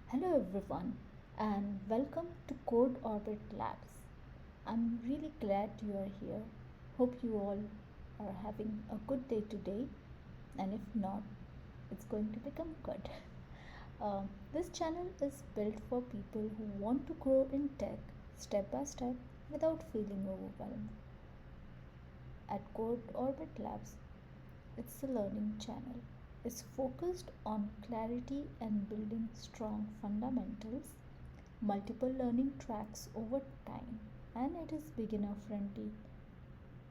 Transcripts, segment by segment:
Hello everyone and welcome to Code Orbit Labs. I'm really glad you are here. Hope you all are having a good day today, and if not, it's going to become good. This channel is built for people who want to grow in tech step by step without feeling overwhelmed. At Code Orbit Labs, it's a learning channel. It's focused on clarity and building strong fundamentals, multiple learning tracks over time, and it is beginner friendly,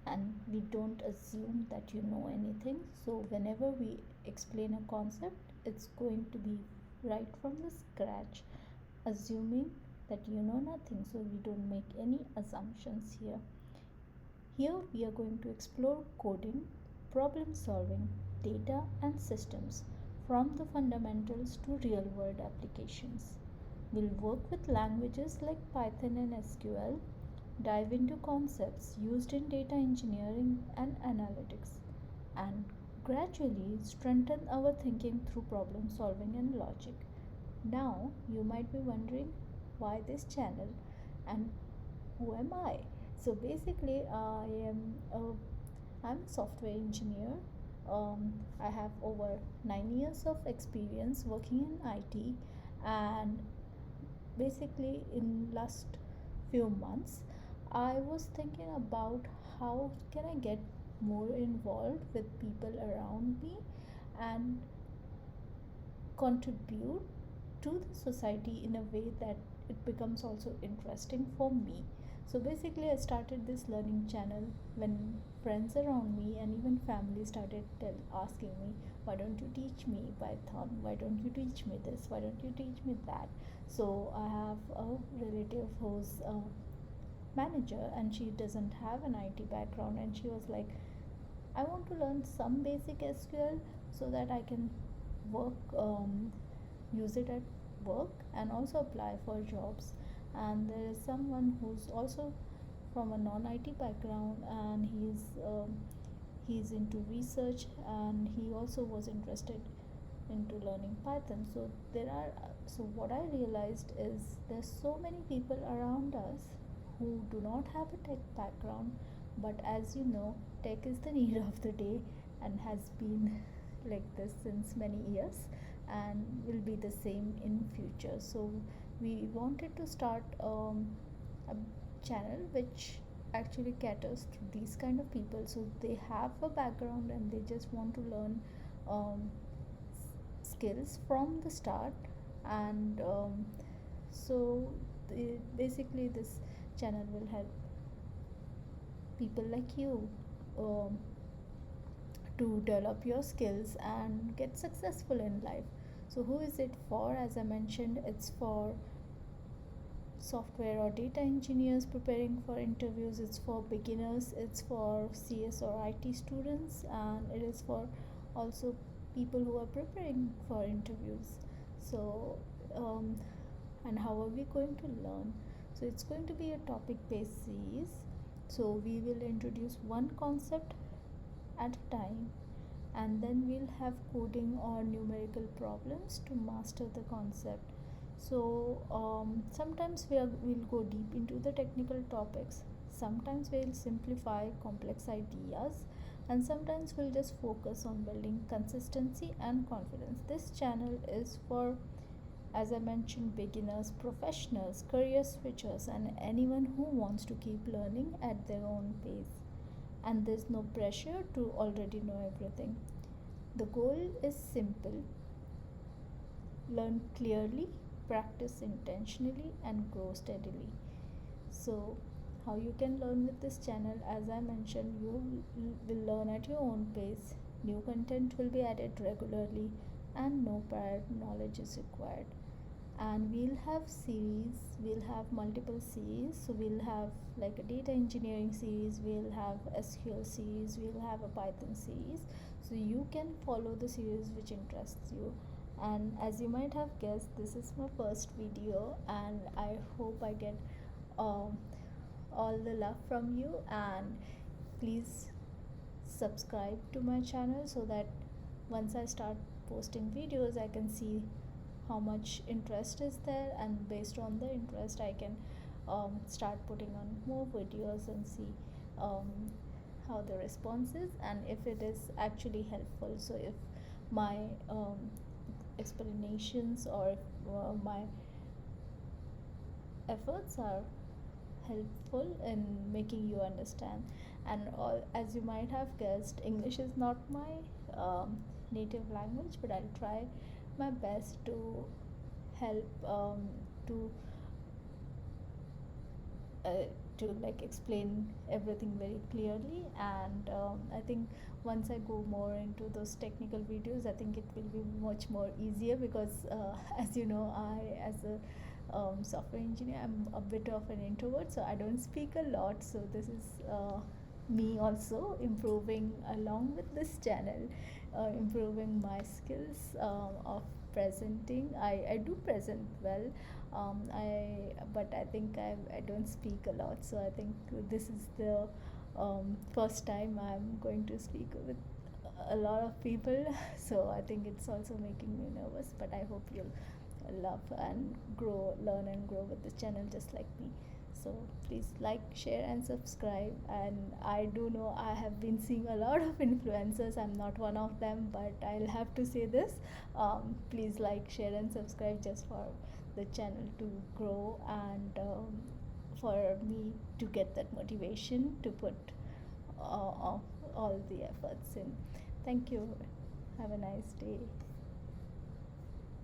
and we don't assume that you know anything. So whenever we explain a concept, it's going to be right from the scratch, assuming that you know nothing, so we don't make any assumptions here. Here we are going to explore coding, problem solving, data and systems, from the fundamentals to real world applications. We'll work with languages like Python and SQL, dive into concepts used in data engineering and analytics, and gradually strengthen our thinking through problem solving and logic. Now, you might be wondering why this channel and who am I? So basically, I'm a software engineer. I have over 9 years of experience working in IT, and basically in last few months I was thinking about how can I get more involved with people around me and contribute to the society in a way that it becomes also interesting for me. So basically I started this learning channel when friends around me and even family started asking me, why don't you teach me Python, why don't you teach me this, why don't you teach me that. So I have a relative who's a manager and she doesn't have an IT background, and she was like, I want to learn some basic SQL so that I can use it at work and also apply for jobs. And there is someone who's also from a non-IT background, and he's into research, and he also was interested into learning Python. So what I realized is there's so many people around us who do not have a tech background, but as you know, tech is the need of the day and has been like this since many years and will be the same in future. So we wanted to start a channel which actually caters to these kind of people, so they have a background and they just want to learn um, skills from the start. And so basically this channel will help people like you um, to develop your skills and get successful in life. So who is it for? As I mentioned, it's for software or data engineers preparing for interviews, it's for beginners, it's for CS or IT students, and it is for also people who are preparing for interviews. So and how are we going to learn? So it's going to be a topic based series, so we will introduce one concept at a time, and then we'll have coding or numerical problems to master the concept. So sometimes we'll go deep into the technical topics, sometimes we'll simplify complex ideas, and sometimes we'll just focus on building consistency and confidence. This channel is for, as I mentioned, beginners, professionals, career switchers, and anyone who wants to keep learning at their own pace. And there's no pressure to already know everything. The goal is simple: learn clearly, practice intentionally, and grow steadily. So, how you can learn with this channel? As I mentioned, you will learn at your own pace. New content will be added regularly, and no prior knowledge is required. And we'll have multiple series. So we'll have like a data engineering series, we'll have SQL series, we'll have a Python series, so you can follow the series which interests you. And as you might have guessed, this is my first video, and I hope I get um, all the love from you. And please subscribe to my channel so that once I start posting videos, I can see how much interest is there, and based on the interest I can start putting on more videos and see um, how the response is and if it is actually helpful. So if my explanations or if my efforts are helpful in making you understand. And all, as you might have guessed, English is not my native language, but I'll try my best to help to uh, to like explain everything very clearly. And I think once I go more into those technical videos, I think it will be much more easier because as you know, I as a software engineer, I'm a bit of an introvert, so I don't speak a lot. So this is me also improving along with this channel, improving my skills of presenting. I do present well, but I think I don't speak a lot. So I think this is the first time I'm going to speak with a lot of people. So I think it's also making me nervous, but I hope you'll love and grow, learn and grow with the channel just like me. So please like, share and subscribe. And I do know I have been seeing a lot of influencers, I'm not one of them, but I'll have to say this, please like, share and subscribe just for the channel to grow and for me to get that motivation to put all the efforts in. Thank you. Have a nice day.